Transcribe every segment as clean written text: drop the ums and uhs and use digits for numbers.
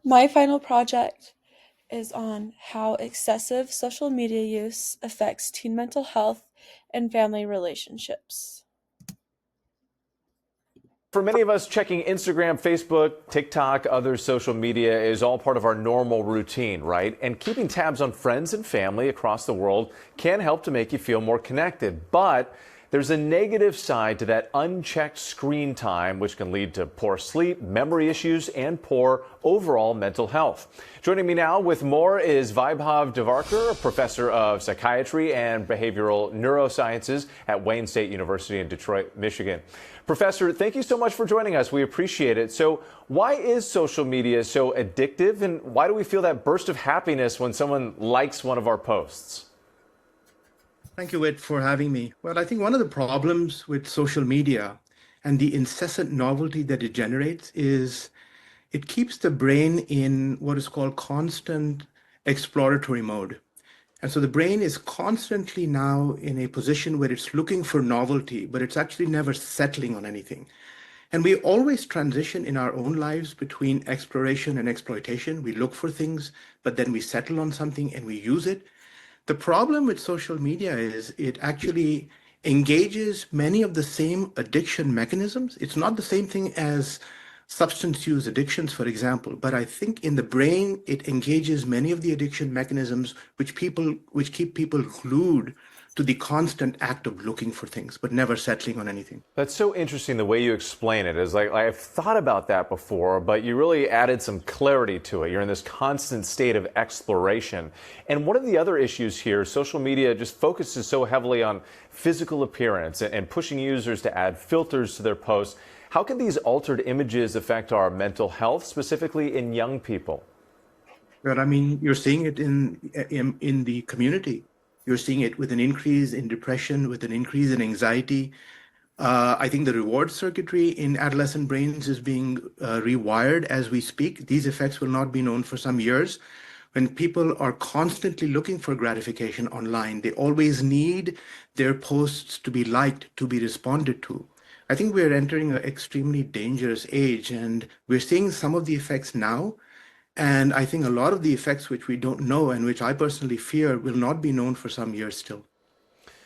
My final project is on how excessive social media use affects teen mental health and family relationships. For many of us, checking Instagram, Facebook, TikTok, other social media is all part of our normal routine, right? And keeping tabs on friends and family across the world can help to make you feel more connected. But there's a negative side to that unchecked screen time, which can lead to poor sleep, memory issues, and poor overall mental health. Joining me now with more is Vaibhav Devarkar, a professor of psychiatry and behavioral neurosciences at Wayne State University in Detroit, Michigan. Professor, thank you so much for joining us. We appreciate it. So, why is social media so addictive, and why do we feel that burst of happiness when someone likes one of our posts? Thank you, Whit, for having me. Well, I think one of the problems with social media and the incessant novelty that it generates is it keeps the brain in what is called constant exploratory mode. And so the brain is constantly now in a position where it's looking for novelty, but it's actually never settling on anything. And we always transition in our own lives between exploration and exploitation. We look for things, but then we settle on something and we use it. The problem with social media is it actually engages many of the same addiction mechanisms. It's not the same thing as substance use addictions, for example, but I think in the brain it engages many of the addiction mechanisms which keep people glued to the constant act of looking for things, but never settling on anything. That's so interesting the way you explain it. Is like I've thought about that before, but you really added some clarity to it. You're in this constant state of exploration. And one of the other issues here, social media just focuses so heavily on physical appearance and pushing users to add filters to their posts. How can these altered images affect our mental health, specifically in young people? But I mean, you're seeing it in the community. You're seeing it with an increase in depression, with an increase in anxiety. I think the reward circuitry in adolescent brains is being rewired as we speak. These effects will not be known for some years. When people are constantly looking for gratification online, they always need their posts to be liked, to be responded to. I think we're entering an extremely dangerous age, and we're seeing some of the effects now. And I think a lot of the effects which we don't know and which I personally fear will not be known for some years still.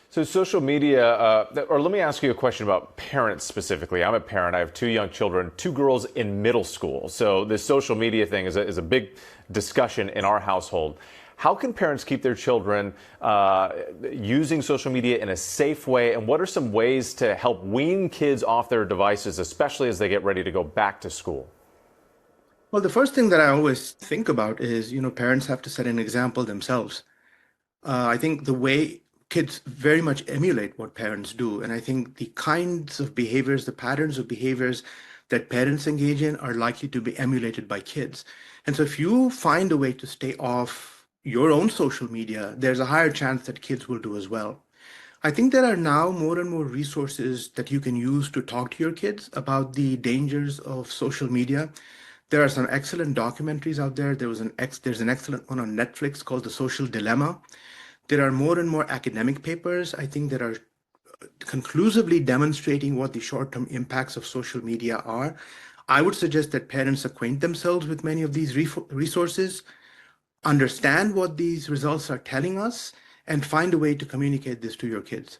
So social media, or let me ask you a question about parents specifically. I'm a parent. I have two young children, two girls in middle school. So this social media thing is a big discussion in our household. How can parents keep their children using social media in a safe way? And what are some ways to help wean kids off their devices, especially as they get ready to go back to school? Well, the first thing that I always think about is, parents have to set an example themselves. I think the way kids very much emulate what parents do. And I think the kinds of behaviors, the patterns of behaviors that parents engage in are likely to be emulated by kids. And so if you find a way to stay off your own social media, there's a higher chance that kids will do as well. I think there are now more and more resources that you can use to talk to your kids about the dangers of social media. There are some excellent documentaries out there. There's an excellent one on Netflix called The Social Dilemma. There are more and more academic papers, I think, that are conclusively demonstrating what the short-term impacts of social media are. I would suggest that parents acquaint themselves with many of these resources, understand what these results are telling us, and find a way to communicate this to your kids.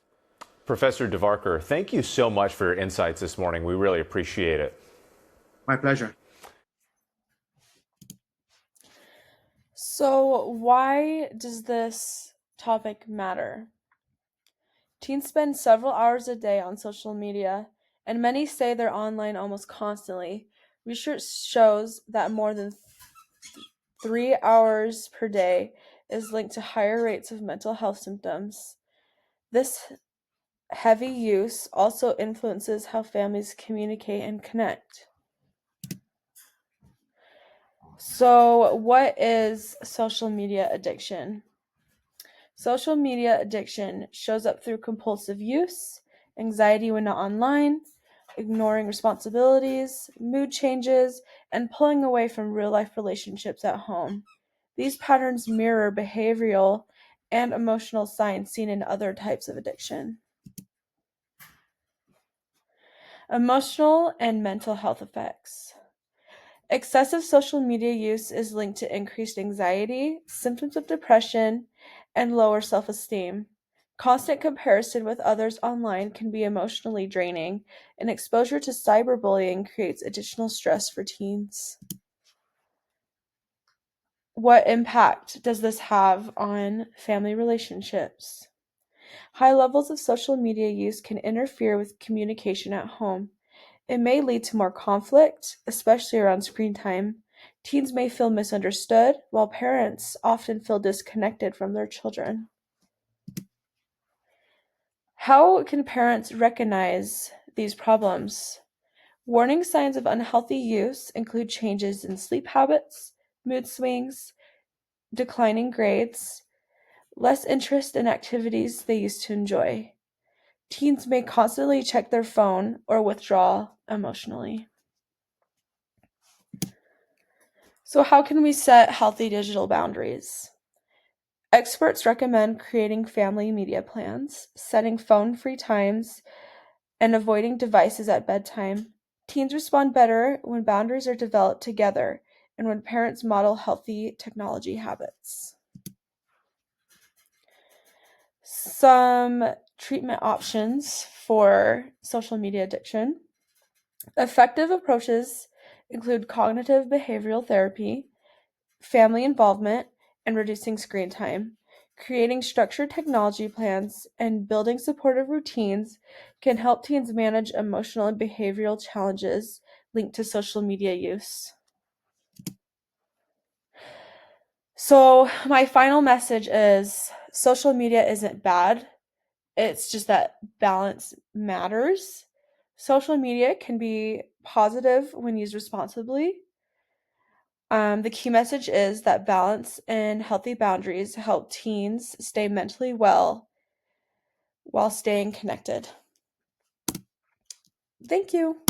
Professor Devarkar, thank you so much for your insights this morning. We really appreciate it. My pleasure. So, why does this topic matter? Teens spend several hours a day on social media, and many say they're online almost constantly. Research shows that more than 3 hours per day is linked to higher rates of mental health symptoms. This heavy use also influences how families communicate and connect. So, what is social media addiction? Social media addiction shows up through compulsive use, anxiety when not online, ignoring responsibilities, mood changes, and pulling away from real life relationships at home. These patterns mirror behavioral and emotional signs seen in other types of addiction. Emotional and mental health effects. Excessive social media use is linked to increased anxiety, symptoms of depression, and lower self-esteem. Constant comparison with others online can be emotionally draining, and exposure to cyberbullying creates additional stress for teens. What impact does this have on family relationships? High levels of social media use can interfere with communication at home. It may lead to more conflict, especially around screen time. Teens may feel misunderstood, while parents often feel disconnected from their children. How can parents recognize these problems? Warning signs of unhealthy use include changes in sleep habits, mood swings, declining grades, less interest in activities they used to enjoy. Teens may constantly check their phone or withdraw emotionally. So, how can we set healthy digital boundaries? Experts recommend creating family media plans, setting phone-free times, and avoiding devices at bedtime. Teens respond better when boundaries are developed together and when parents model healthy technology habits. Some treatment options for social media addiction. Effective approaches include cognitive behavioral therapy, family involvement, and reducing screen time. Creating structured technology plans and building supportive routines can help teens manage emotional and behavioral challenges linked to social media use. So, my final message is social media isn't bad. It's just that balance matters. Social media can be positive when used responsibly. The key message is that balance and healthy boundaries help teens stay mentally well while staying connected. Thank you.